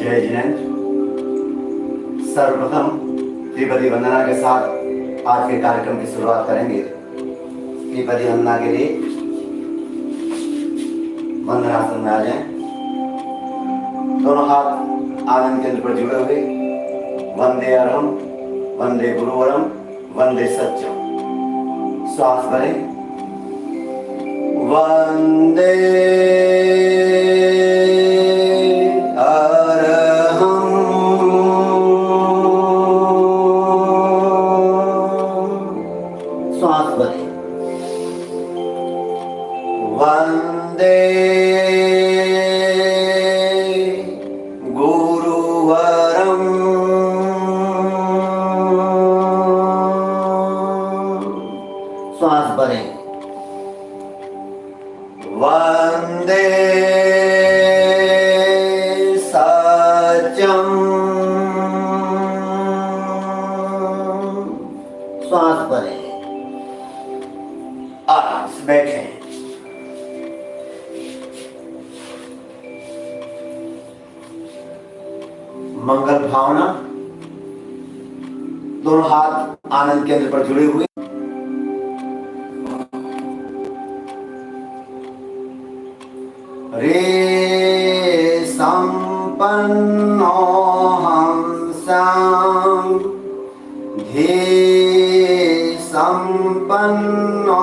जय जिनेन्द्र। सर्वप्रथम त्रिपदी वंदना के साथ आज के कार्यक्रम की शुरुआत करेंगे। त्रिपदी वंदना के लिए वंदनासन में आ जाएं। दोनों हाथ आनंद केंद्र पर जुड़े हुए। वंदे अरहम, वंदे गुरुवरम, वंदे सत्यम। श्वास भरें। वंदे वंदे गुरुवरम, श्वास भरें। वंदे सत्यम, श्वास भरें। आज बैठें। मंगल भावना, दोनों हाथ आनंद केंद्र पर जुड़े हुए। रे संपन्नो हंसं, धे संपन्नो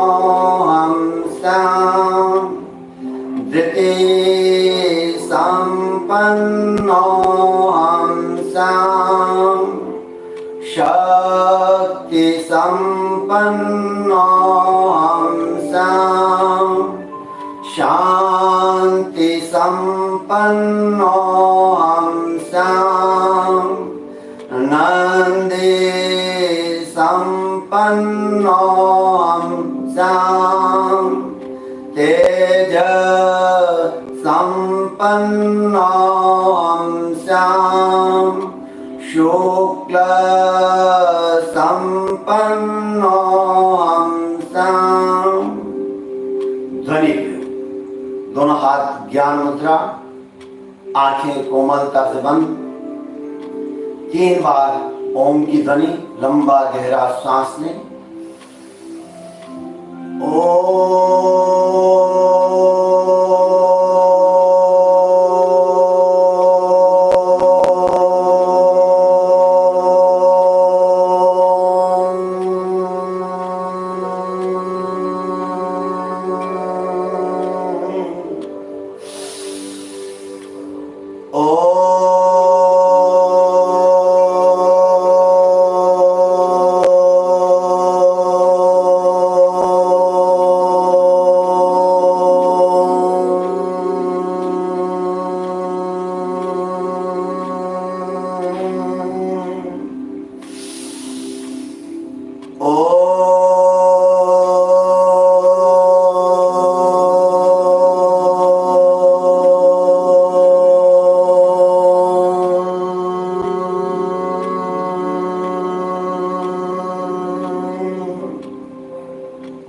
हंसं, धृते संपन्नो शक्ति संपन्नो हंसं, शांति संपन्नो हंसं, नंदे संपन्नो हंसं, तेज संपन्नो हंसं, शुक्ल संपन्नो हंसं। ध्वनि प्रयोग। दोनों हाथ ज्ञान मुद्रा, आंखें कोमलता से बंद। 3 बार ओम की ध्वनि, लंबा गहरा सांस लें। ओम।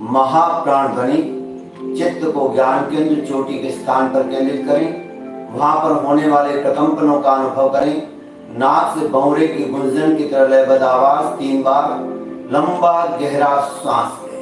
महाप्राण ध्वनि। चित्त को ज्ञान केंद्र चोटी के स्थान पर केंद्रित करें। वहां पर होने वाले प्रकंपनों का अनुभव करें। नाक से भंवरे की गुंजन की तरह लयबद्ध आवाज 3 बार, लंबा गहरा सांस लें।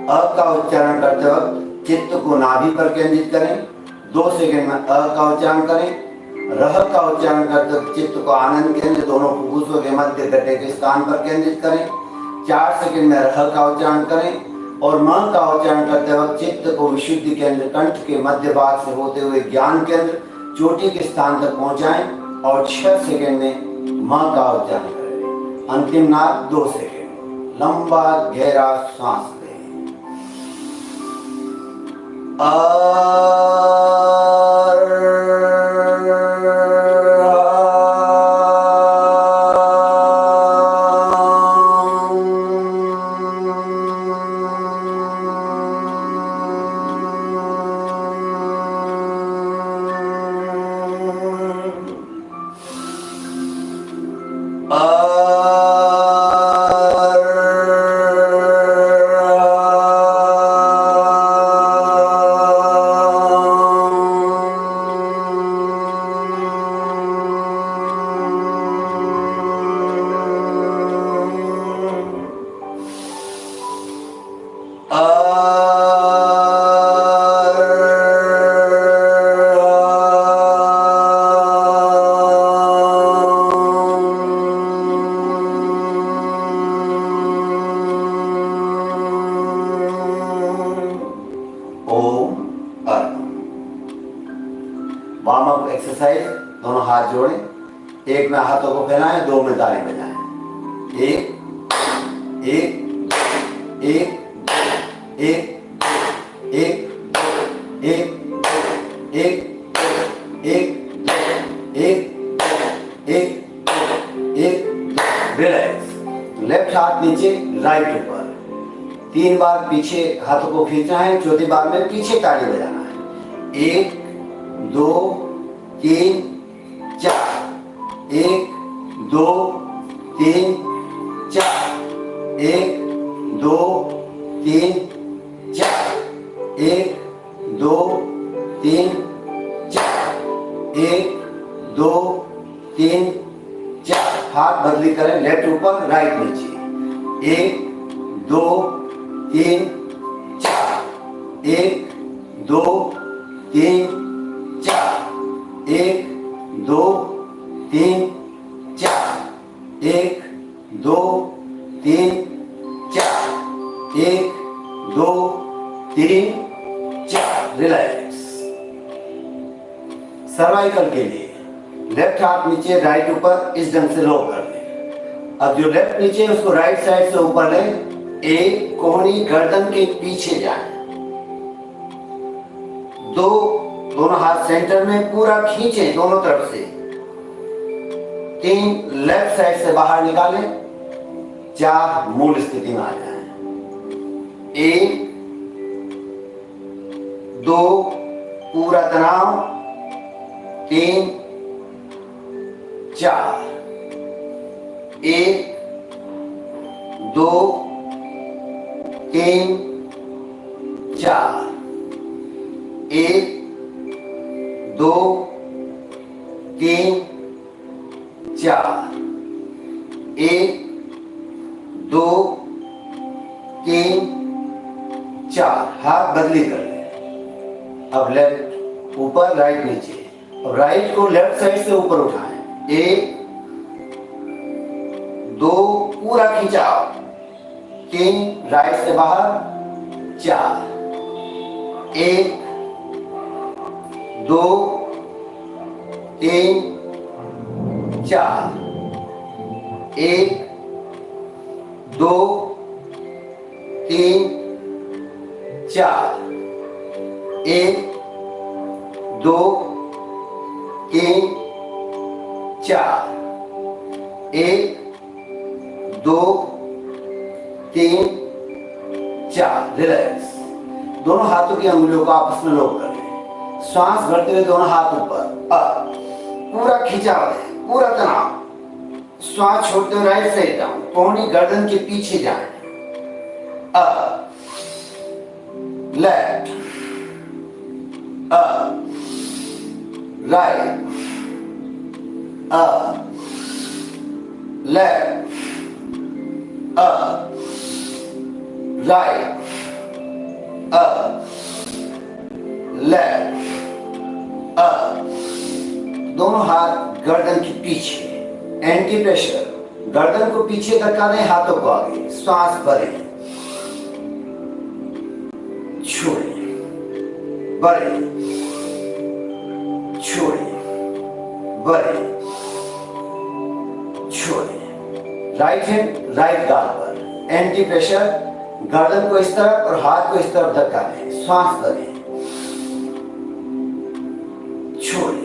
अ का उच्चारण करते वक्त चित्त को नाभि पर केंद्रित करें। 2 सेकंड में अ का उच्चारण करें। रह का उच्चारण करते वक्त चित्त को आनंद केंद्र दोनों फुफ्फुसों के मध्य गड्ढे के स्थान पर केंद्रित करें। 4 सेकंड में रह का उच्चारण करें और म का उच्चारण करते वक्त चित्त को विशुद्धि केंद्र कंठ के मध्य भाग से होते हुए ज्ञान केंद्र चोटी के स्थान तक पहुंचाएं और 6 सेकंड में म का उच्चारण करें। अंतिम नाद 2 सेकंड। लंबा गहरा सांस लें। Warm up exercise. दोनों हाथ जोड़ें, 1 में हाथों को फैलाएं, 2 में ताली बजाएं। 1 1 1 1 1 1 1 1 1 1। रिलैक्स। लेफ्ट हाथ नीचे, राइट ऊपर। 3 बार पीछे हाथों को खींचना है। चौथी बार में पीछे ताली बजाना है। 1 2 3 4। 1 2 3 4। 1 2 3 4। 1 2 3 4। 1 2 3 4। हाथ बदली करें, लेफ्ट ऊपर राइट नीचे। 1 2 3 4। 1 2 3 4। 1 2 3 4। 1 2 3 4। 1 2 3 4। रिलैक्स। सर्वाइकल के लिए लेफ्ट हाथ नीचे, राइट ऊपर, इस ढंग से लॉक कर लें। अब जो लेफ्ट नीचे उसको राइट साइड से ऊपर लें। एक कोहनी गर्दन के पीछे जाए। दोनों हाथ सेंटर में पूरा खींचें दोनों तरफ से। 3 लेफ्ट साइड से बाहर निकालें। 4 मूल स्थिति में आ जाएं। 1 2 पूरा तनाव। 3 4। 1 2 3 4। 1 2 3 4। 1 2 3 4। हाथ बदली कर ले। अब लेफ्ट ऊपर, राइट नीचे। अब राइट को लेफ्ट साइड से ऊपर उठाएं। 1 2 पूरा खिंचाओ। 3 राइट से बाहर। 4 1 2 3 4। 1 2 3 4। 1 2 3 4। 1 2 3 4। रिलैक्स। दोनों हाथों की अंगुलियों को आपस में लॉक कर लें। श्वास भरते हुए दोनों हाथ ऊपर। पूरा खिंचाव है, पूरा तनाव। श्वास छोड़ते हुए राइट साइड डाउन। कोहनी गर्दन के पीछे जाए। Left right left right left दोनों हाथ गर्दन के पीछे, एंटी प्रेशर, गर्दन को पीछे धक्का दें, हाथों को आगे, सांस भरें, छोड़ें, भरें, छोड़ें, भरें, छोड़ें। राइट हैंड राइट गाल पर, एंटी प्रेशर, गर्दन को इस तरफ और हाथ को इस तरफ धक्का दें, सांस भरें, छोड़ें,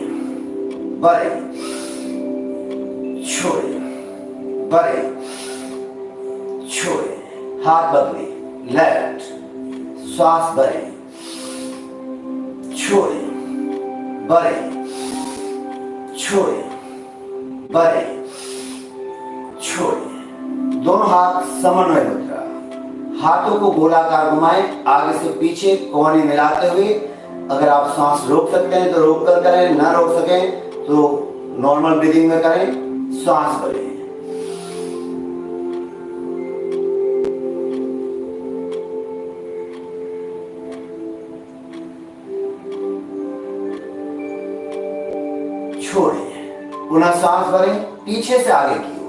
भरें, छोड़ें, भरें, छोड़ें। हाथ बदले, लेफ्ट, सांस भरें, छोड़ें, भरें, छोड़ें, भरें, छोड़ें। दोनों हाथ समन्वय मुद्रा, हाथों को गोलाकार घुमाएं, आगे से पीछे कोहनी मिलाते हुए। अगर आप सांस रोक सकते हैं तो रोक कर करें, ना रोक सकें तो नॉर्मल ब्रीदिंग में करें। सांस भरें, छोड़ें, पुनः सांस भरें, पीछे से आगे की ओर,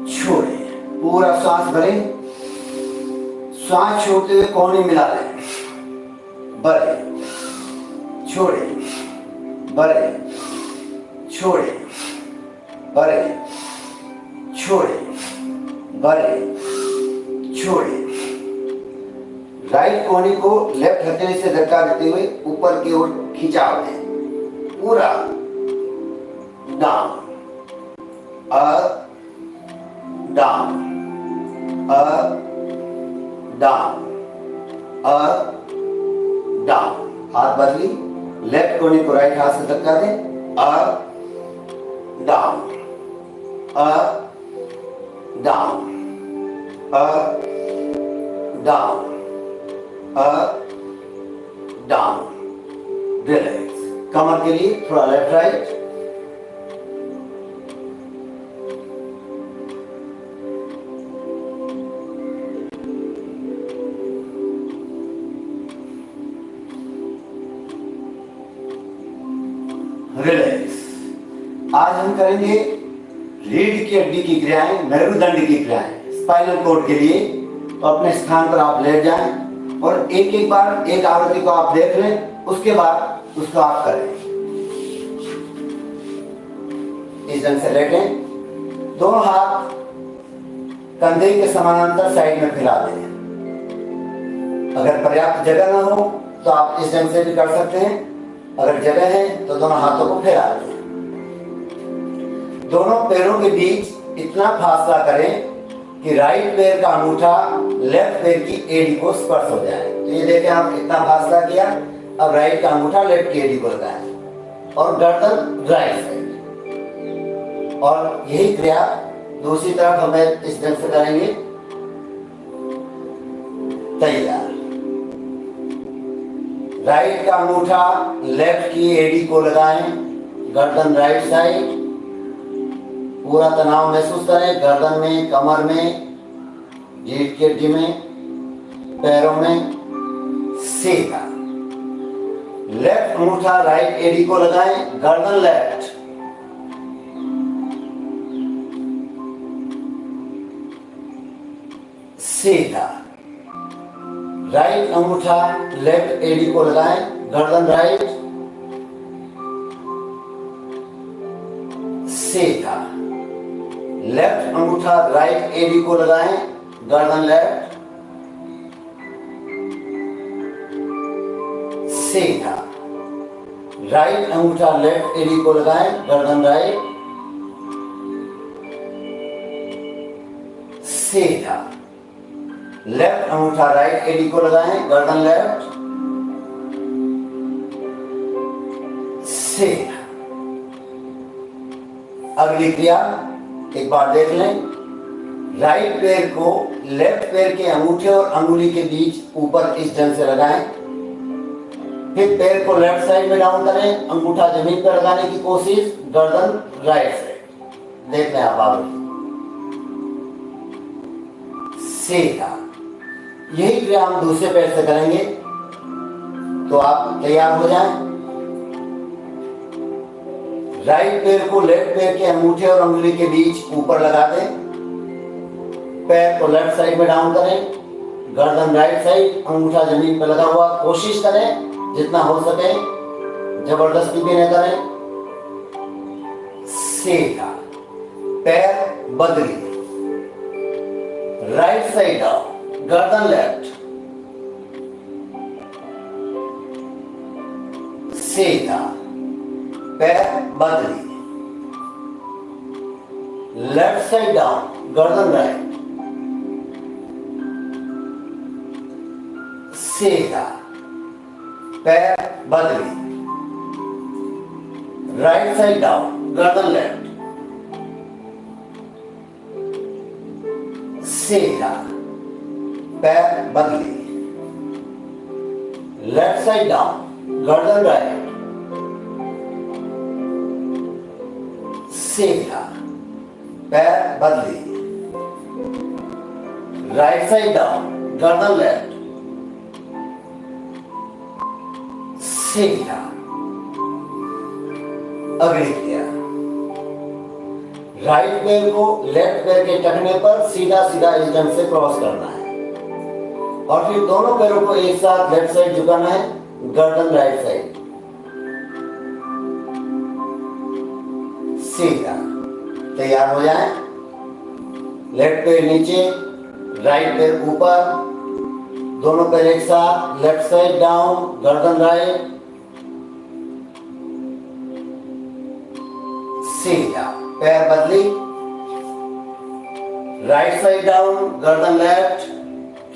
छोड़ें, पूरा सांस भरें, सांस छोड़ते हुए कोहनी मिला लें, भरें, छोड़ें, भरें, छोड़ें, भरें, छोड़ें, भरें, छोड़ें। राइट कोहनी को लेफ्ट हथेली से धक्का देते हुए ऊपर की ओर खिंचाव दें, पूरा down, up, down, up, down, up, down. हाथ बदली, लेफ्ट कोहनी को राइट हाथ से धक्का दें, up, down, up, down, up, down, up, down. Relax. कमर के लिए थोड़ा लेफ्ट राइट, रिलैक्स। आज हम करेंगे रीढ़ की हड्डी की क्रियाएं, मेरुदंड की क्रियाएं, स्पाइनल कोड के लिए। तो अपने स्थान पर आप लेट जाएं और एक एक बार एक आवृत्ति को आप देख लें, उसके बाद उसको आप करें। इस ढंग से लेटें, दोनों हाथ कंधे के समानांतर साइड में फैला दें। अगर पर्याप्त जगह ना हो तो आप इस ढंग से भी कर सकते हैं। अगर जगह है तो दोनों हाथों को फैला दें। दोनों पैरों के बीच इतना फासला करें कि राइट पैर का अंगूठा लेफ्ट पैर की एड़ी को स्पर्श हो जाए। तो ये देखें, आप इतना फासला किया। अब राइट का अंगूठा लेफ्ट की एड़ी को लगाएं और गर्दन राइट साइड। और यही क्रिया दूसरी तरफ हमें इस ढंग से करेंगे। तैयार। राइट का अंगूठा लेफ्ट की एड़ी को लगाएं, गर्दन राइट साइड। पूरा तनाव महसूस करें, गर्दन में, कमर में, रीढ़ की हड्डी में, पैरों में। सीधा। लेफ्ट अंगूठा राइट एड़ी को लगाएं, गर्दन लेफ्ट। सीधा। राइट अंगूठा लेफ्ट एड़ी को लगाएं, गर्दन राइट। सीधा। लेफ्ट अंगूठा राइट एड़ी को लगाएं, गर्दन लेफ्ट। सीधा। राइट अंगूठा लेफ्ट एड़ी को लगाएं, गर्दन राइट। सीधा। लेफ्ट अंगूठा राइट एड़ी को लगाएं, गर्दन लेफ्ट। सीधा। अगली क्रिया एक बार देख लें। राइट पैर को लेफ्ट पैर के अंगूठे और अंगुली के बीच ऊपर इस ढंग से लगाएं। फिर पैर को लेफ्ट साइड में डाउन करें, अंगूठा जमीन पर लगाने की कोशिश, गर्दन राइट साइड। देख लें आप आवृत्ति। सीधा। यही क्रिया हम दूसरे पैर से करेंगे। तो आप तैयार हो जाएं। राइट पैर को लेफ्ट पैर के अंगूठे और अंगुली के बीच ऊपर लगा दें। पैर को लेफ्ट साइड में डाउन करें। गर्दन राइट साइड, अंगूठा जमीन पर लगा हुआ। कोशिश करें जितना हो सके, जबरदस्ती भी न करें। सीधा। पैर बदली, राइट साइड डाउन, गर्दन लेफ्ट, सीधा। पैर बदली, लेफ्ट साइड डाउन, गर्दन राइट, सीधा। पैर बदली, राइट साइड डाउन, गर्दन लेफ्ट, सीधा। पैर बदली, लेफ्ट साइड डाउन, गर्दन राइट, सीधा। पैर बदली, राइट साइड डाउन, गर्दन लेफ्ट, सीधा। अगली क्रिया, राइट पैर को लेफ्ट पैर के टखने पर सीधा सीधा इस ढंग से क्रॉस करना है और फिर दोनों पैरों को एक साथ लेफ्ट साइड झुकाना है, गर्दन राइट साइड, सीधा। तैयार हो जाएं। लेफ्ट पैर नीचे, राइट पैर ऊपर, दोनों पैर एक साथ, लेफ्ट साइड डाउन, गर्दन राइट, सीधा। पैर बदली, राइट साइड डाउन, गर्दन लेफ्ट,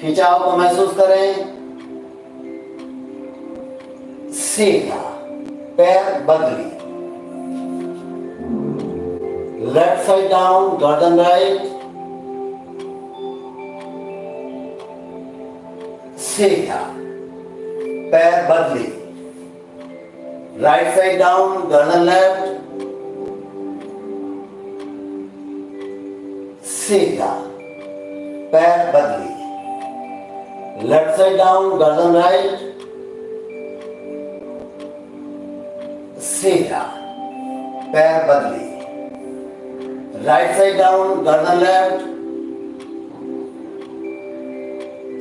खिंचाव को महसूस करें, सीधा। पैर बदली, लेफ्ट साइड डाउन, गर्दन राइट, सीधा। पैर बदली, राइट साइड डाउन, गर्दन लेफ्ट, सीधा। पैर बदली, लेफ्ट साइड डाउन, गर्दन राइट, सीधा। पैर बदली, राइट साइड डाउन, गर्दन लेफ्ट,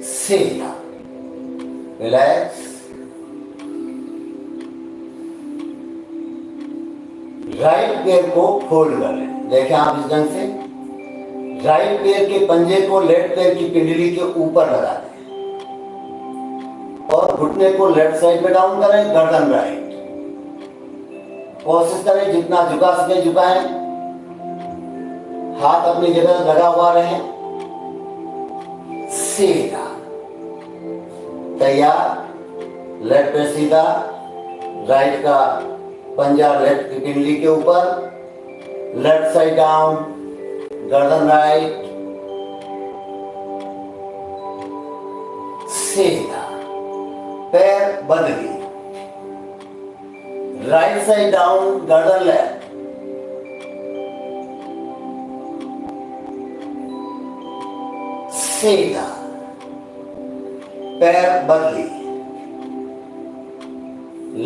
सीधा। रिलैक्स। राइट पैर को फोल्ड कर लें। देखें आप इस ढंग से, राइट पैर के पंजे को लेफ्ट पैर की पिंडली के ऊपर लगा दें और घुटने को लेफ्ट साइड में डाउन करें, गर्दन राइट। कोशिश करें जितना झुका सके झुकाएं, हाथ अपनी जगह लगा हुआ रहे, सीधा। तैयार। लेफ्ट पैर सीधा, राइट का पंजा लेफ्ट की पिंडली के ऊपर, लेफ्ट साइड डाउन, गर्दन राइट, सीधा। पैर बदली, राइट साइड डाउन, गर्दन लेफ्ट, सीधा। पैर बदली,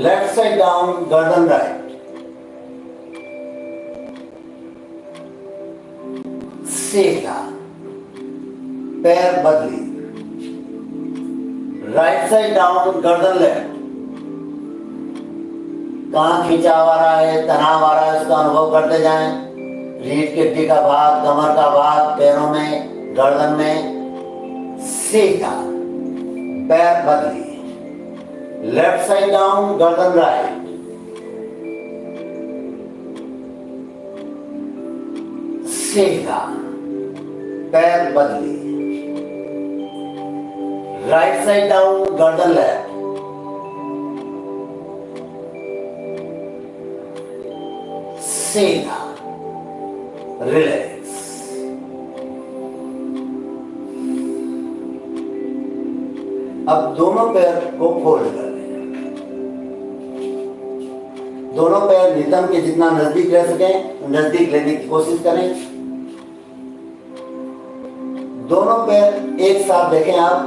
लेफ्ट साइड डाउन, गर्दन राइट, सीधा। पैर बदली, राइट साइड डाउन, गर्दन लेफ्ट। कहां खिंचाव आ रहा है, तनाव आ रहा है, उसका अनुभव करते जाएं। रीढ़ की हड्डी का भाग, कमर का भाग, पैरों में, गर्दन में, सीधा। पैर बदली, लेफ्ट साइड डाउन, गर्दन राइट, सीधा। पैर बदली, राइट साइड डाउन, गर्दन लेफ्ट, सीधा। रिलैक्स। अब दोनों पैर को फोल्ड कर लें। दोनों पैर नितंब के जितना नजदीक रह सके नजदीक लेने की कोशिश करें। दोनों पैर एक साथ देखें आप,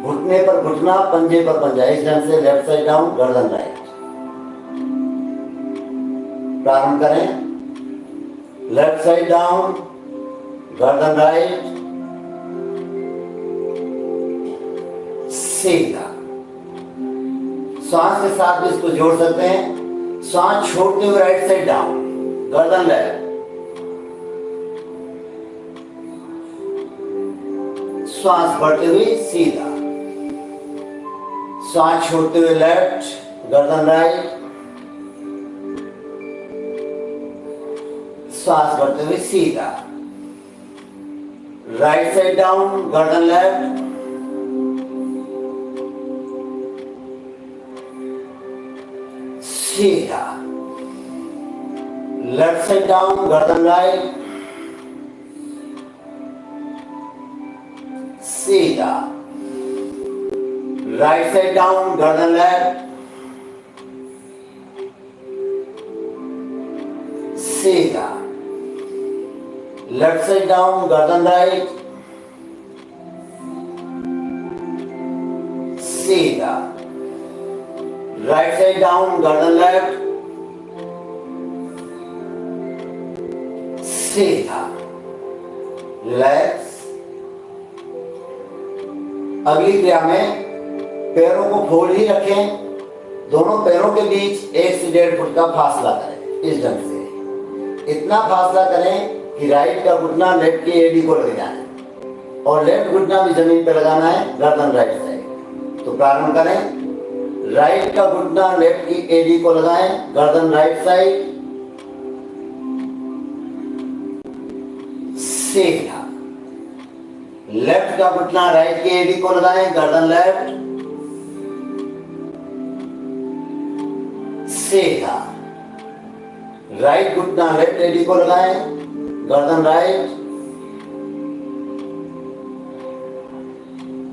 घुटने पर घुटना, पंजे पर पंजा, इस ढंग से लेफ्ट साइड डाउन, गर्दन राइट। प्रारंभ करें। लेफ्ट साइड डाउन, गर्दन राइट, सीधा। श्वास के साथ भी इसको जोड़ सकते हैं। श्वास छोड़ते हुए राइट साइड डाउन, गर्दन लेफ्ट, श्वास बढ़ते हुए सीधा, श्वास छोड़ते हुए लेफ्ट, गर्दन राइट, श्वास बढ़ते हुए सीधा, राइट साइड डाउन, गर्दन लेफ्ट, सीधा, लेफ्ट साइड डाउन, गर्दन राइट, सीधा, राइट साइड डाउन, गर्दन लेफ्ट, सीधा, लेफ्ट साइड डाउन, गर्दन राइट, सीधा, राइट साइड डाउन, गर्दन लेफ्ट, सीधा, रिलैक्स। अगली क्रिया में पैरों को फोल्ड ही रखें, दोनों पैरों के बीच 1 से 1.5 फुट का फासला करें। इस ढंग से इतना फासला करें कि राइट का घुटना लेफ्ट की एडी को लग जाए और लेफ्ट घुटना भी जमीन पर लगाना है, गर्दन राइट साइड। तो प्रारंभ करें। राइट का घुटना लेफ्ट की एडी को लगाएं, गर्दन राइट साइड, सीधा। लेफ्ट का घुटना राइट की एडी को लगाएं, गर्दन लेफ्ट, सीधा। राइट घुटना लेफ्ट एडी को लगाएं, गर्दन राइट,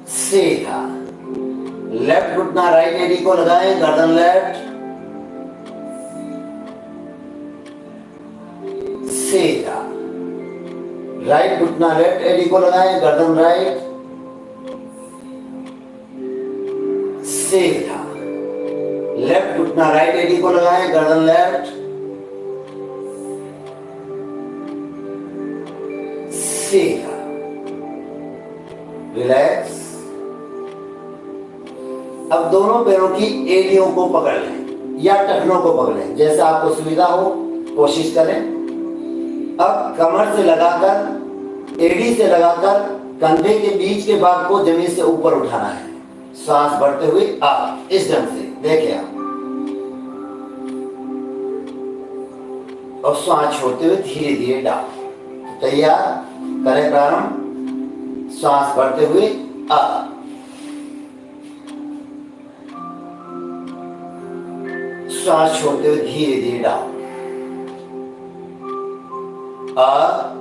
सीधा। लेफ्ट घुटना राइट एडी को लगाएं, गर्दन लेफ्ट, सीधा। राइट घुटना लेफ्ट एडी को लगाएं, गर्दन राइट, सीधा। लेफ्ट घुटना राइट एडी को लगाएं, गर्दन लेफ्ट, सीधा, रिलैक्स। अब दोनों पैरों की एड़ियों को पकड़ लें या टखनों को पकड़ें, जैसे आपको सुविधा हो, कोशिश करें। अब कमर से लगाकर, एड़ी से लगाकर कंधे के बीच के भाग को जमीन से ऊपर उठाना है। सांस बढ़ते हुए आप, इस ढंग से देखिए आप, और सांस छोड़ते हुए धीरे धीरे डाउन। तैयार, करें प्रारंभ। सांस बढ़ते हुए आप, सांस छोड़ते हुए धीरे धीरे down, up,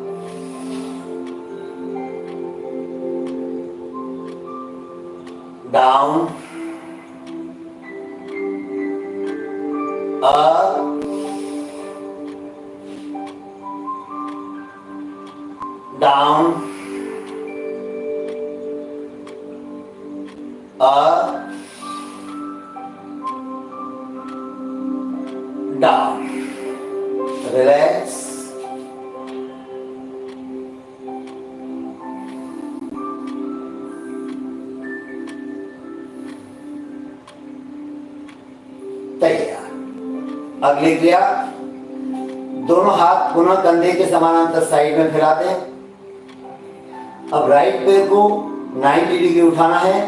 down, up, down, up, down, relax. तैयार। अगली क्रिया, दोनों हाथ पुनः कंधे के समानांतर साइड में फैला दें। अब राइट पैर को 90 डिग्री उठाना है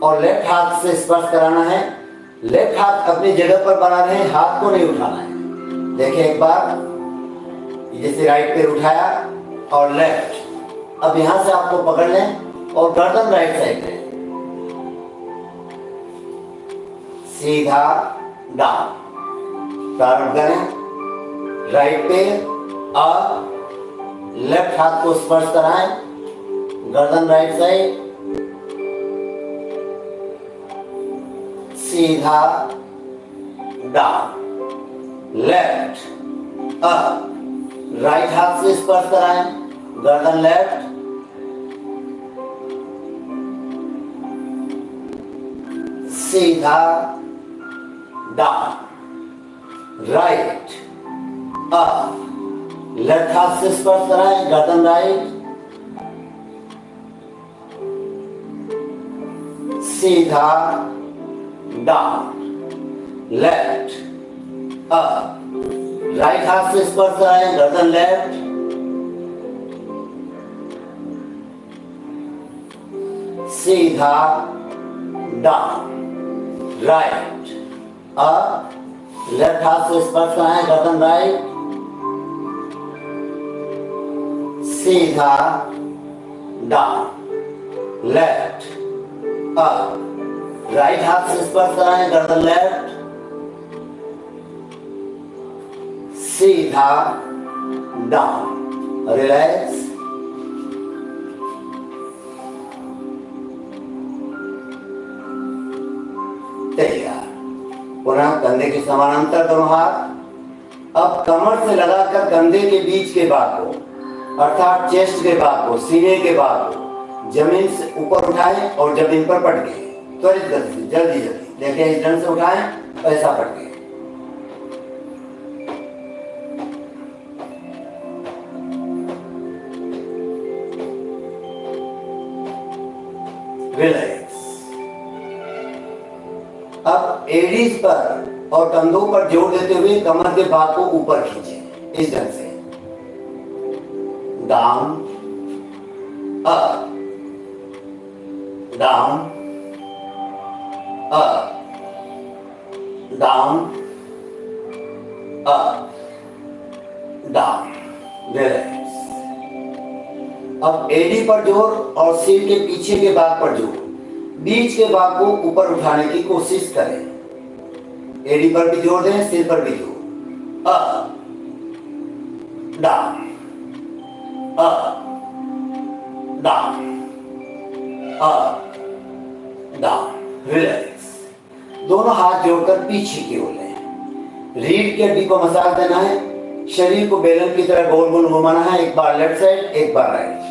और लेफ्ट हाथ से स्पर्श कराना है। लेफ्ट हाथ अपनी जगह पर बना रहे, हाथ को नहीं उठाना है। देखिए एक बार, जैसे राइट पैर उठाया और लेफ्ट, अब यहां से आपको पकड़ लें और गर्दन राइट साइड में, सीधा डाउन। प्रारंभ करें। राइट पैर अप, लेफ्ट हाथ को स्पर्श कराएं, गर्दन राइट साइड, सीधा डाउन। लेफ्ट अप, राइट हाथ से स्पर्श कराएं, गर्दन लेफ्ट, सीधा डाउन, राइट अप, लेफ्ट हाथ से स्पर्श कराएं, गर्दन राइट, सीधा डाउन, लेफ्ट अप, राइट हाथ से स्पर्श कराएं, गर्दन लेफ्ट, सीधा डाउन, राइट अप, लेफ्ट हाथ से स्पर्श कराएं, गर्दन राइट, सीधा डाउन, लेफ्ट अप, राइट हाथ से स्पर्श कराएं, गर्दन लेफ्ट, सीधा डाउन, रिलैक्स, तैयार। पुनः कंधे के समानांतर दोनों हाथ, अब कमर से लगाकर कंधे के बीच के भाग को अर्थात चेस्ट के भाग को, सीने के भाग को जमीन से ऊपर उठाएं और जमीन पर पटके, त्वरित गति से, जल्दी जल्दी देखिए, इस ढंग से उठाएं, ऐसा पटके, रिलैक्स। अब एडीज पर और कंधों पर जोर देते हुए कमर के भाग को ऊपर खींचें, इस ढंग से, down up, down up, down up, down, relax. अब एडी पर जोर और सिर के पीछे के भाग पर जोर, बीच के भाग को ऊपर उठाने की कोशिश करें। एडी पर भी जोर दें, सिर पर भी जोर, up down, up down, up down, relax. दोनों हाथ जोड़कर पीछे की ओर लें, रीढ़ की हड्डी को मसाज देना है, शरीर को बेलन की तरह गोल गोल घुमाना है, एक बार लेफ्ट साइड, एक बार राइट।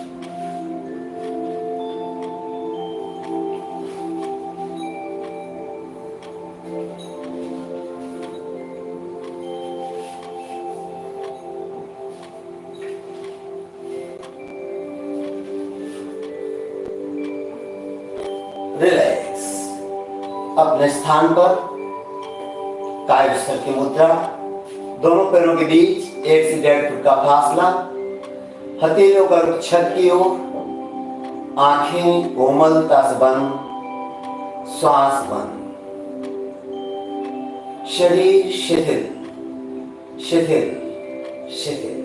रिलैक्स। अपने स्थान पर कायस्थ की मुद्रा, दोनों पैरों के बीच 1 से 1.5 फुट का फासला, हथेलियों का रुख छत की ओर, आंखें कोमलता से बंद, श्वास बंद, शरीर शिथिल शिथिल शिथिल।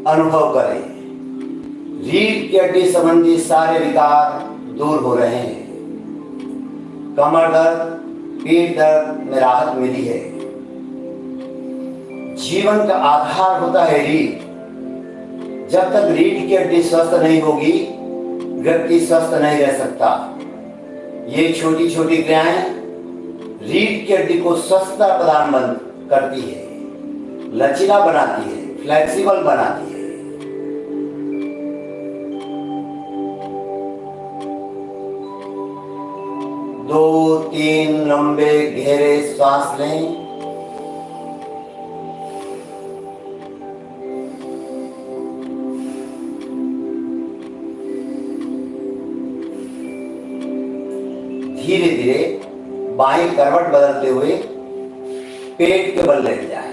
अनुभव करें, रीढ़ की हड्डी संबंधी सारे विकार दूर हो रहे हैं, कमर दर्द, पीठ दर्द में राहत मिली है। जीवन का आधार होता है रीढ़, जब तक रीढ़ की हड्डी स्वस्थ नहीं होगी व्यक्ति स्वस्थ नहीं रह सकता। ये छोटी छोटी क्रियाएं रीढ़ की हड्डी को स्वस्थता प्रदान करती है, लचीला बनाती है, फ्लेक्सिबल बनाती है। दो तीन लंबे गहरे श्वास लें, धीरे धीरे बाएं करवट बदलते हुए पेट के बल लेट जाए।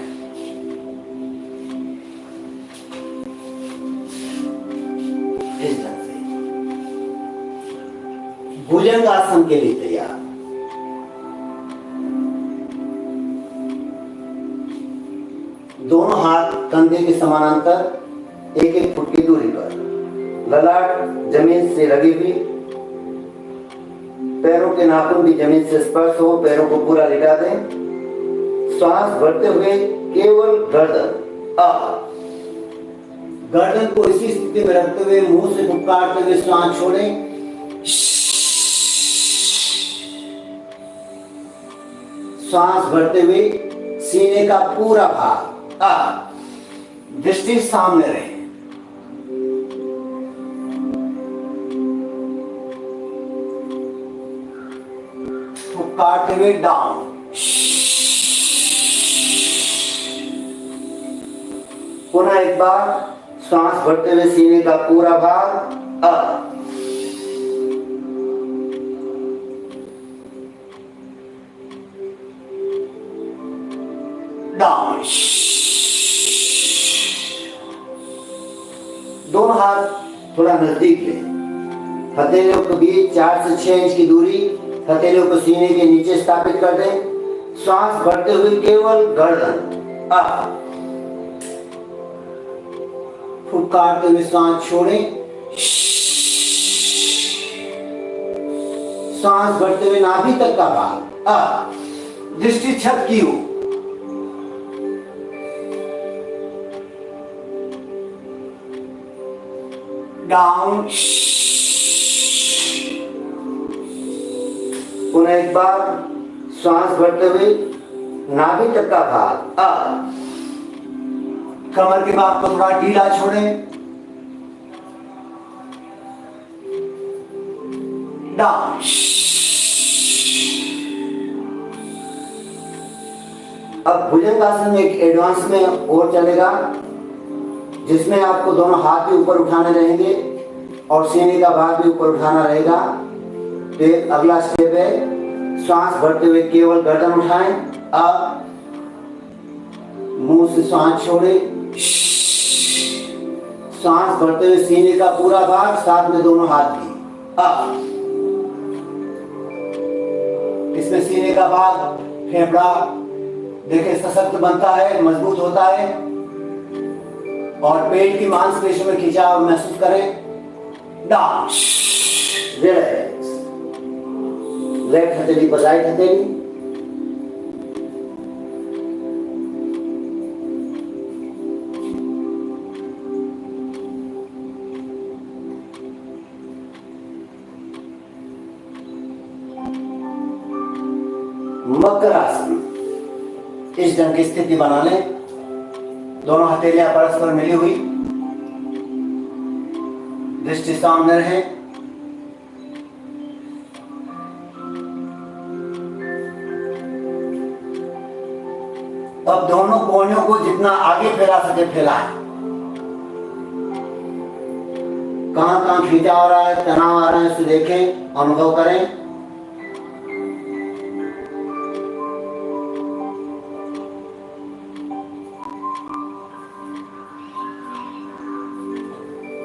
इस ढंग से भुजंग आसन के लिए तैयार। दोनों हाथ कंधे के समानांतर 1-1 फुट की दूरी पर, ललाट जमीन से लगी हुई, पैरों के नाखून भी जमीन से स्पर्श हो, पैरों को पूरा लिटा दें। श्वास भरते हुए केवल गर्दन अप, गर्दन को इसी स्थिति में रखते हुए मुंह से फुफकारते हुए श्वास छोड़ें। श्वास भरते हुए सीने का पूरा भाग अप, दृष्टि सामने रहे। काटते हुए डाउन, पुनः एक बार सांस भरते हुए सीने का पूरा भाग अप, डाउन। दोनों हाथ थोड़ा नजदीक ले, हथेलियों के बीच 4 से 6 इंच की दूरी, हथेलियों को सीने के नीचे स्थापित कर दें। सांस भरते हुए केवल गर्दन अप, फुफकारते हुए सांस छोड़ें। सांस भरते हुए नाभि तक का भाग अप, दृष्टि छत की ओर, डाउन। पुनः एक बार सांस भरते हुए नाभि तक का भाग अप, कमर के भाग को थोड़ा ढीला छोड़ें, डाउन। अब भुजंगासन में एक एडवांस में और चलेगा, जिसमें आपको दोनों हाथ भी ऊपर उठाने रहेंगे और सीने का भाग भी ऊपर उठाना रहेगा। तो अगला स्टेप है, सांस भरते हुए केवल गर्दन उठाएं, अब मुंह से सांस छोड़ें। सांस भरते हुए सीने का पूरा भाग, साथ में दोनों हाथ भी अप। इसमें सीने का भाग, फेफड़ा देखिए सशक्त बनता है, मजबूत होता है, और पेट की मांसपेशियों में खिंचाव महसूस करें। डाउन, रिलैक्स, लेफ्ट हथेली पर राइट हथेली, मकर आसन। इस ढंग की स्थिति बना लें, दोनों हथेलियां परस्पर मिली हुई, दृष्टि सामने रहे। अब दोनों कोहनियों को जितना आगे फैला सके फैलाएं। कहां कहां खींचा आ रहा है, तनाव आ रहा है, उसे देखें, अनुभव करें।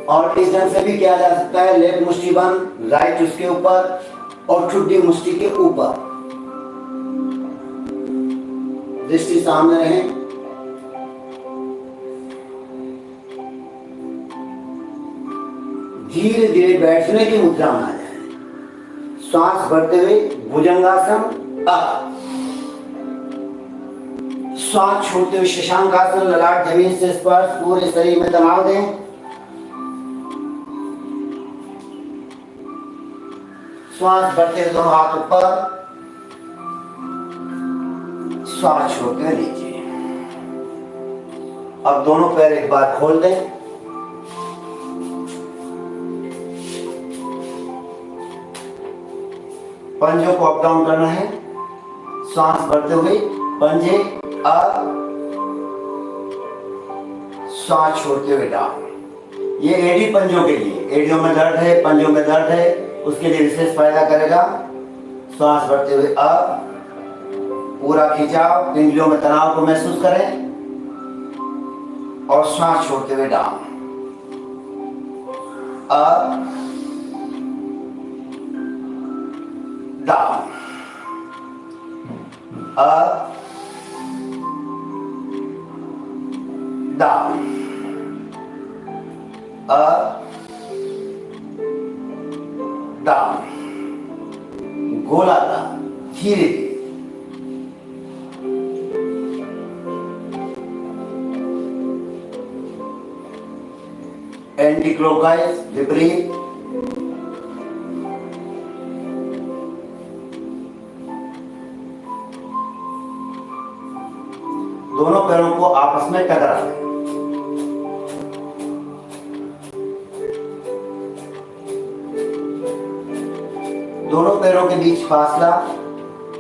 और इस ढंग से भी किया जा सकता है, लेफ्ट मुष्टि बंद, राइट उसके ऊपर और ठुड्डी मुष्टि के ऊपर, दृष्टि सामने रहे। धीरे धीरे बैठने की मुद्रा में आ जाए। सांस भरते हुए भुजंगासन अप, सांस छोड़ते हुए शशांकासन, ललाट जमीन से स्पर्श, पूरे शरीर में तनाव दें। श्वास भरते हुए दोनों हाथ ऊपर, श्वास छोड़ते हुए नीचे। अब दोनों पैर एक बार खोल दें, पंजों को अप डाउन करना है। सांस भरते हुए पंजे अप, सांस छोड़ते हुए डाउन। ये एडी पंजों के लिए, एडियों में दर्द है, पंजों में दर्द है, उसके लिए विशेष फायदा करेगा। सांस भरते हुए अप, पूरा खिंचाव, पिंडलियों में तनाव को महसूस करें, और सांस छोड़ते हुए down, up, down, up, down, up, down, गोलाकार, धीरे धीरे। एंटी क्लॉकवाइज, विपरीत। दोनों पैरों को आपस में टकरा लें। दोनों पैरों के बीच फासला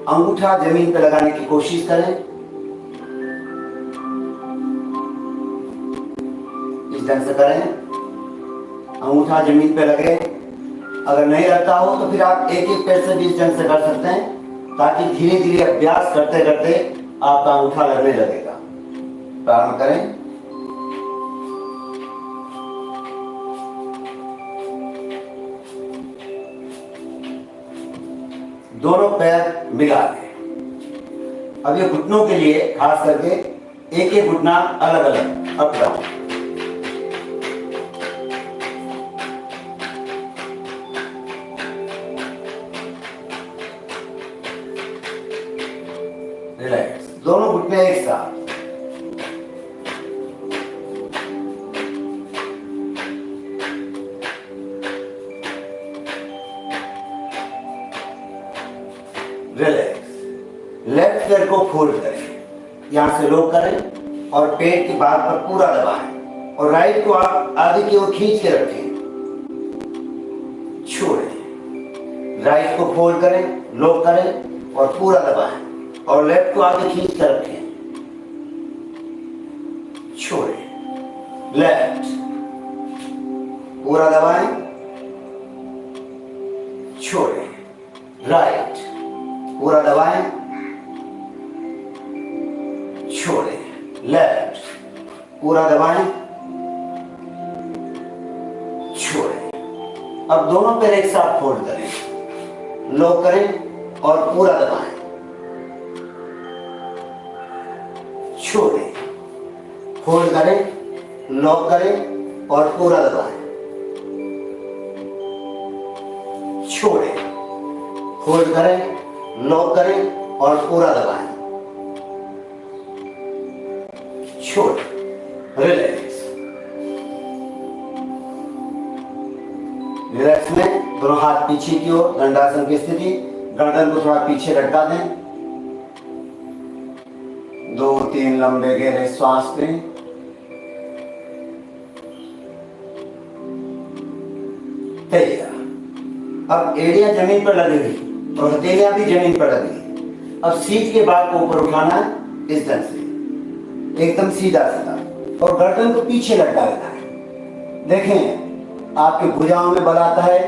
अंगूठा जमीन पर लगाने की कोशिश करें। इस ढंग से करें, अंगूठा जमीन पे लगे। अगर नहीं लगता हो तो फिर आप एक एक पैर से भी इस ढंग से कर सकते हैं, ताकि धीरे धीरे अभ्यास करते करते आपका अंगूठा लगने लगेगा। प्रारंभ करें। दोनों पैर मिला दें। अब ये घुटनों के लिए खास करके एक एक घुटना अलग अलग अप डाउन। रिलैक्स, दोनों घुटने एक साथ। रिलैक्स, लेफ्ट पैर को फोल्ड करें, यहां से लॉक करें और पेट की बात पर पूरा दबाएं और राइट को आप आगे की ओर खींच के रखें। छोड़ें, राइट को फोल्ड करें, लॉक करें और पूरा दबाएं और लेफ्ट को आगे खींच कर रखें। छोड़ें, लेफ्ट पूरा दबाएं, छोड़ें, राइट पूरा दबाएं, छोड़ें, लेफ्ट पूरा दबाएं, छोड़ें। अब दोनों पैर एक साथ फोल्ड करें, लॉक करें और पूरा दबाएं, छोड़ें, फोल्ड करें, लॉक करें और पूरा दबाएं, छोड़ें, फोल्ड करें, लॉक करें और पूरा दबाएं, छोड़ें, रिलैक्स। रिलैक्स में दोनों हाथ पीछे की ओर, दंडासन की स्थिति, गर्दन को थोड़ा पीछे लटका दें। 2-3 लंबे गहरे श्वास लें। तैयार। अब एड़ियां जमीन पर लगी हुई और हथेलियां भी जमीन पर लगी। अब सीट के बाद को ऊपर उठाना है, इस ढंग से एकदम सीधा सीधा, और गर्दन को पीछे लटका देना है। देखें, आपकी भुजाओं में बल आता है,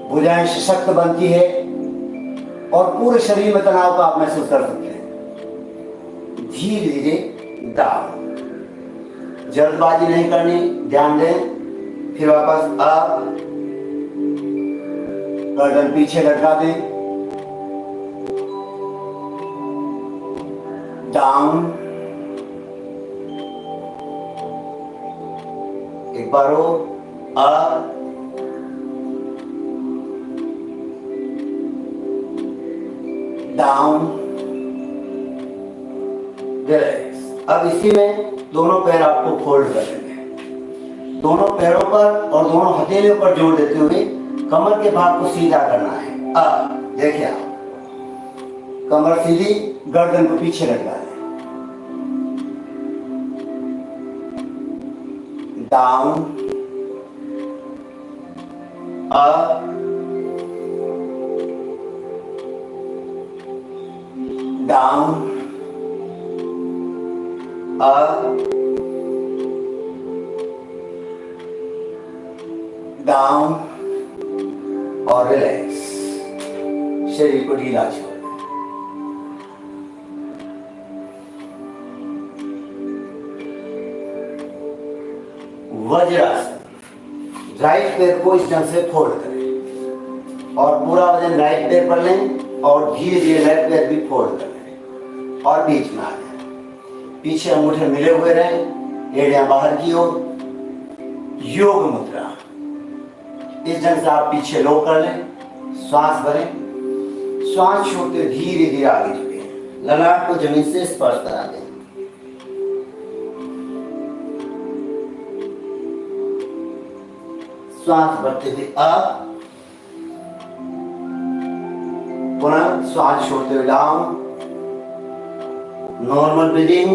भुजाएं सशक्त बनती है और पूरे शरीर में तनाव को आप महसूस कर सकते हैं। धीरे धीरे डाउन, जल्दबाजी नहीं करनी, ध्यान दें। फिर वापस अप, गर्दन पीछे लटका दें, डाउन, एक बार हो, अप, डाउन, रिलैक्स। अब इसी में दोनों पैर आपको फोल्ड कर लेंगे। दोनों पैरों पर और दोनों हथेलियों पर जोर देते हुए कमर के भाग को सीधा करना है। अब देखिए, आप कमर सीधी, गर्दन को पीछे लटका दें, down, up, down, up, down और रिलैक्स। शरीर को ढीला छोड़। वज्रासन, राइट पैर को इस ढंग से फोल्ड करें और पूरा वजन राइट पैर पर लें और धीरे धीरे लेफ्ट पैर भी फोल्ड कर लें और बीच में आ जाए। पीछे अंगूठे मिले हुए रहें, एड़ियां बाहर की ओर। योग मुद्रा, इस ढंग से आप पीछे लो कर लें, श्वास भरें, श्वास छोड़ते धीरे धीरे आगे झुकें, ललाट को जमीन से स्पर्श करा दें। श्वास भरते हुए अप, पुनः श्वास छोड़ते हुए down, normal breathing,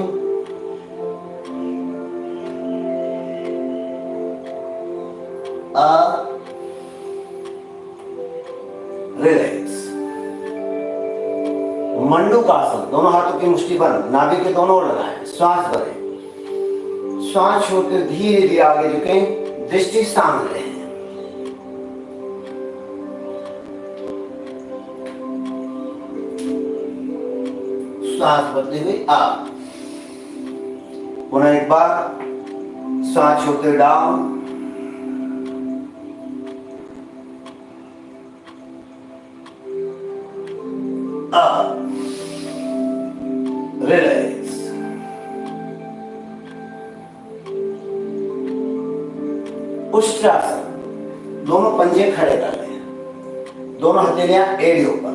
up, relax, mandukasana, दोनों हाथों की मुट्ठी बंद, नाभि के दोनों ओर लगाएं, श्वास भरें, श्वास छोड़कर धीरे धीरे आगे झुकें, दृष्टि सामने लें। श्वास भरते हुए आप, पुनः एक बार श्वास छोड़ते डाउन, अप, रिलैक्स। उष्ट्रासन, दोनों पंजे खड़े कर लें, दोनों हथेलियां एड़ियों पर।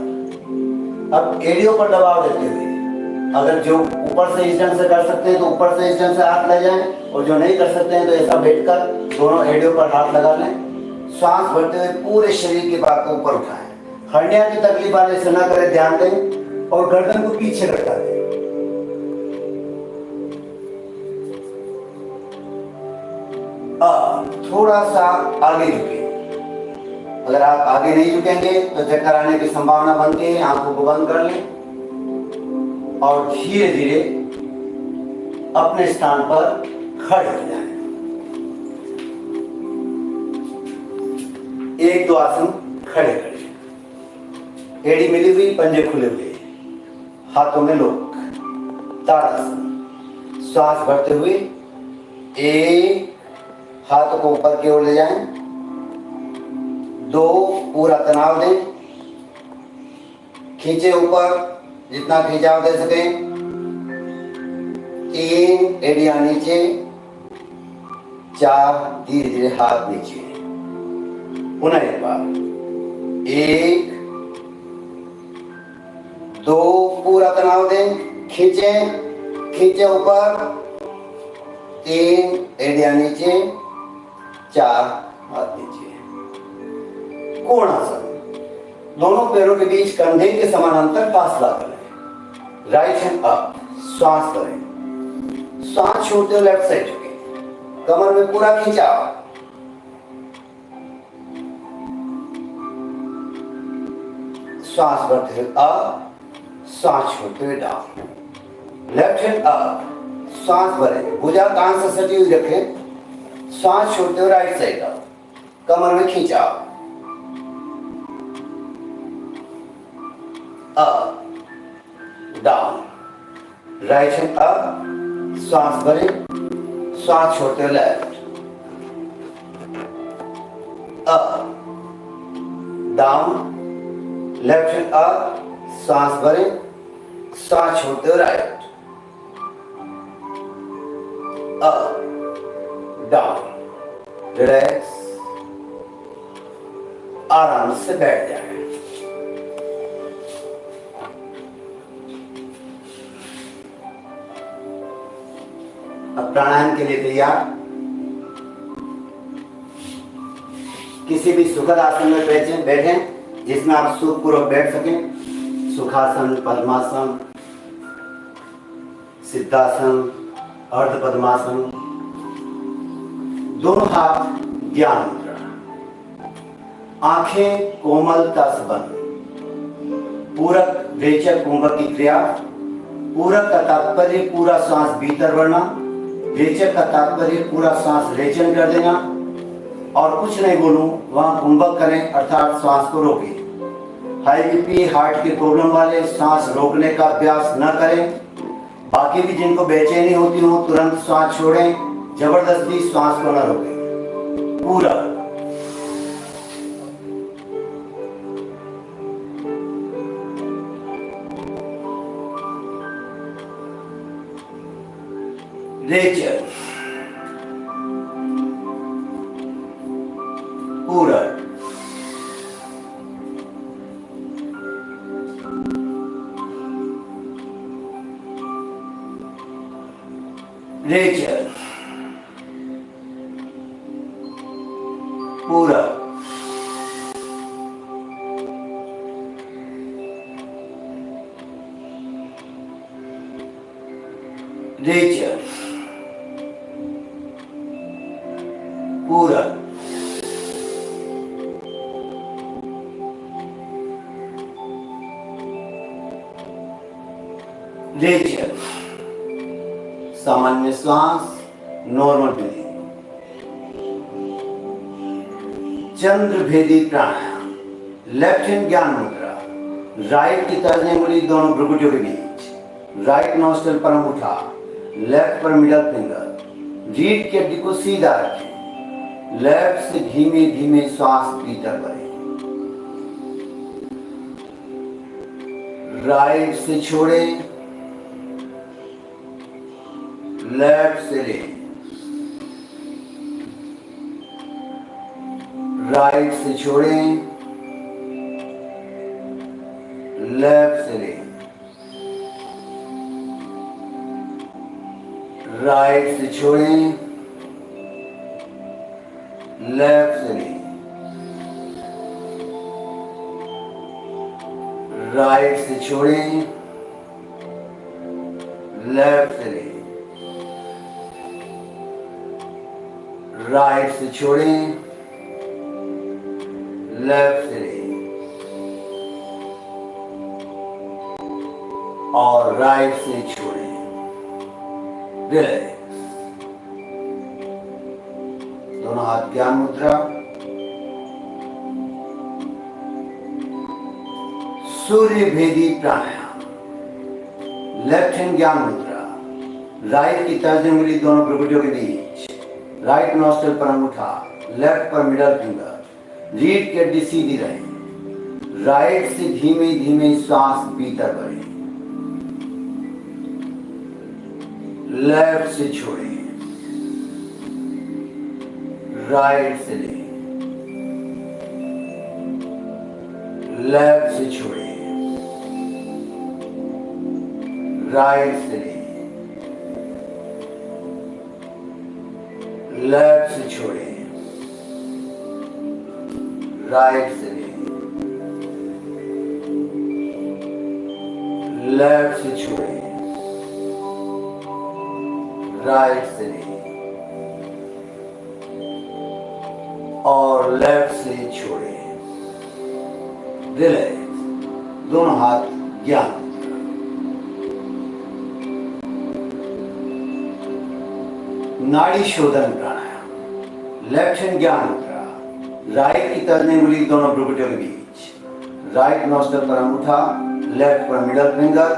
अब एड़ियों पर दबाव देते हुए, अगर जो ऊपर से इस ढंग से कर सकते हैं तो ऊपर से इस ढंग से हाथ ले जाएं, और जो नहीं कर सकते हैं तो ऐसा बैठकर दोनों एड़ियों पर हाथ लगा लें। श्वास भरते हुए पूरे शरीर के भाग को ऊपर उठाएं। हर्निया की तकलीफ वाले से न करें, ध्यान दें, और गर्दन को पीछे लटका दें। थोड़ा सा आगे झुकें। अगर आप आगे नहीं झुकेंगे तो चक्कर आने की संभावना बनती है। आंखों को बंद कर लें और धीरे धीरे अपने स्थान पर खड़े हो जाएं। एक दो आसन खड़े करें, एड़ी मिली हुई, पंजे खुले हुए, हाथों में लोक, ताड़ासन। श्वास भरते हुए एक, हाथों को ऊपर की ओर ले जाएं, दो, पूरा तनाव दें, खींचे ऊपर जितना खिंचाव दे सकें, तीन, एड़ियां नीचे, चार, धीरे धीरे हाथ नीचे। पुनः एक बार, एक, दो, पूरा तनाव दें, खींचे, खींचे ऊपर, तीन, एड़ियां नीचे, चार, हाथ नीचे। कोणासन, दोनों पैरों के बीच कंधे के समानांतर फासला करें। राइट हैंड अप, श्वास करें, श्वास छोड़ते हुए लेफ्ट साइड झुके, कमर में पूरा खिंचाव। श्वास भरते हुए अप, श्वास छोड़ते हुए डाउन। लेफ्ट हैंड अप, श्वास भरें, भुजा कान से सटी हुई रखें, श्वास छोड़ते हुए राइट साइड अप, कमर में खिंचाव। Up, down, right hand up, श्वास भरें, श्वास छोड़ते हुए left, up, down, left hand up, श्वास भरें, श्वास छोड़ते हुए राइट, अप, डाउन, रिलैक्स, आराम से बैठ जाए। अब प्राणायाम के लिए तैयार। किसी भी सुखद आसन में बैठें जिसमें आप सुखपूर्वक बैठ सकें। सुखासन, पद्मासन, सिद्धासन, अर्ध पद्मासन। दोनों हाथ ज्ञान मुद्रा, आंखें कोमलता से बंद। पूरक, रेचक, कुंभक की क्रिया। पूरक का तात्पर्य पूरा सांस भीतर भरना, रेचक का तात्पर्य पूरा सांस रेचन कर देना। और कुछ नहीं बोलूं, वहां कुंभक करें अर्थात सांस को रोकें। हाई बीपी, हार्ट की प्रॉब्लम वाले सांस रोकने का अभ्यास न करें। बाकी भी जिनको बेचैनी होती हो तुरंत सांस छोड़ें, जबरदस्ती सांस को न रोकें। पूरा रेचन, पूरा रेचन, पूरा रेचन, पूरा सामान्य श्वास, नॉर्मल ब्रीदिंग। चंद्र भेदी प्राणायाम, लेफ्ट हैंड ज्ञान मुद्रा, राइट की तर्जनी उंगली दोनों भ्रुकुटियों के बीच, राइट नोस्ट्रल पर अंगूठा, लेफ्ट पर मिडल फिंगर, रीढ़ की हड्डी को सीधा रखें, लेफ्ट से धीमे धीमे श्वास भीतर भरें, राइट से छोड़ें, लेफ्ट से लें, राइट से छोड़ें, लेफ्ट से लें, राइट से छोड़ें, लेफ्ट से लें, राइट से छोड़ें, लेफ्ट से लें, राइट से छोड़ें, लेफ्ट से लें, और राइट से छोड़ें। रिलैक्स। दोनों हाथ ज्ञान मुद्रा। सूर्य भेदी प्राणायाम, लेफ्ट हैंड ज्ञान मुद्रा, राइट की तर्जनी उंगली दोनों भ्रुकुटियों के बीच, राइट नोस्ट्रल पर अंगूठा, लेफ्ट पर मिडल फिंगर, रीढ़ की हड्डी सीधी रहे, राइट से धीमे धीमे श्वास भीतर भरें, लेफ्ट से छोड़ें, राइट से लें, लेफ्ट से छोड़ें, राइट से लें, लेफ्ट से छोड़ें, राइट से लें, लेफ्ट से छोड़ें, राइट से लें, और लेफ्ट से छोड़ें। रिलैक्स। दोनों हाथ ज्ञान। नाड़ी शोधन प्राणायाम, लेफ्ट हैंड ज्ञान मुद्रा, राइट की तर्जनी उंगली दोनों भ्रुकुटियों के बीच, राइट नोस्ट्रल पर अंगूठा, लेफ्ट पर मिडल फिंगर,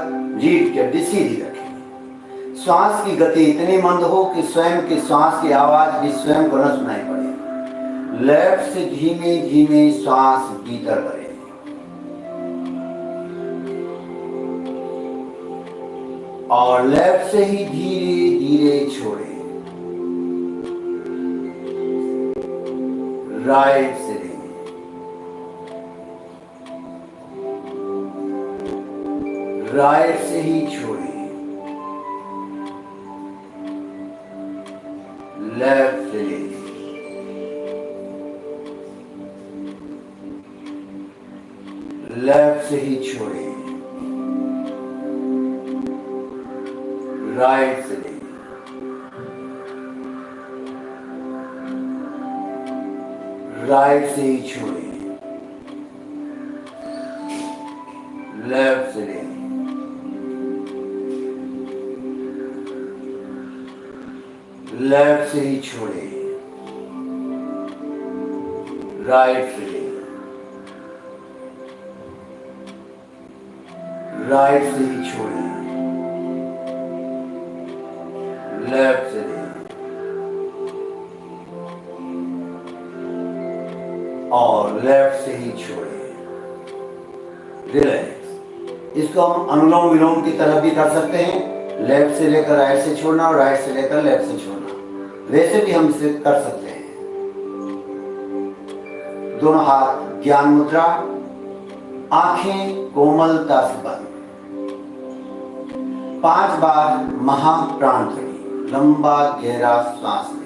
रीढ़ की हड्डी सीधी रखें। श्वास की गति इतनी मंद हो कि स्वयं की श्वास की आवाज भी स्वयं को न सुनाई पड़े। लेफ्ट से धीमे धीमे श्वास भीतर भरें, और लेफ्ट से ही धीरे धीरे छोड़ें, राइट से लें, राइट से ही छोड़ें, लेफ्ट से लें, लेफ्ट से ही छोड़ें, राइट से लें, राइट से ही छोड़ें, लेफ्ट से लें, लेफ्ट से ही छोड़ें, राइट से लें, राइट से ही छोड़ें, लेफ्ट से लें, और लेफ्ट से ही छोड़ें। रिलैक्स। इसको हम अनुलोम विलोम की तरह भी कर सकते हैं, लेफ्ट से लेकर राइट से छोड़ना और राइट से लेकर लेफ्ट से छोड़ना, वैसे भी हम इसे कर सकते हैं। दोनों हाथ ज्ञान मुद्रा, आंखें कोमलता से बंद। 5 बार महाप्राण ध्वनि, लंबा गहरा श्वास लें।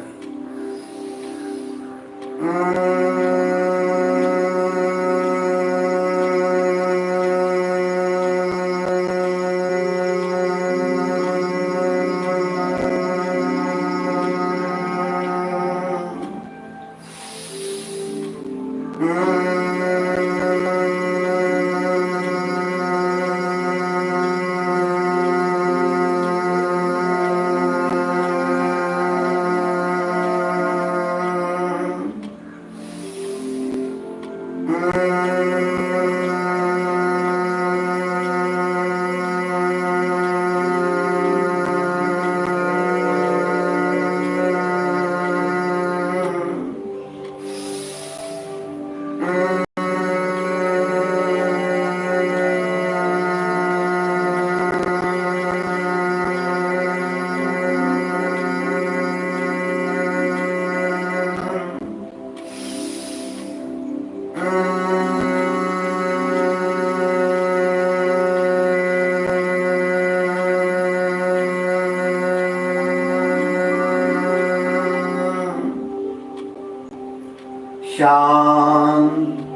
शांत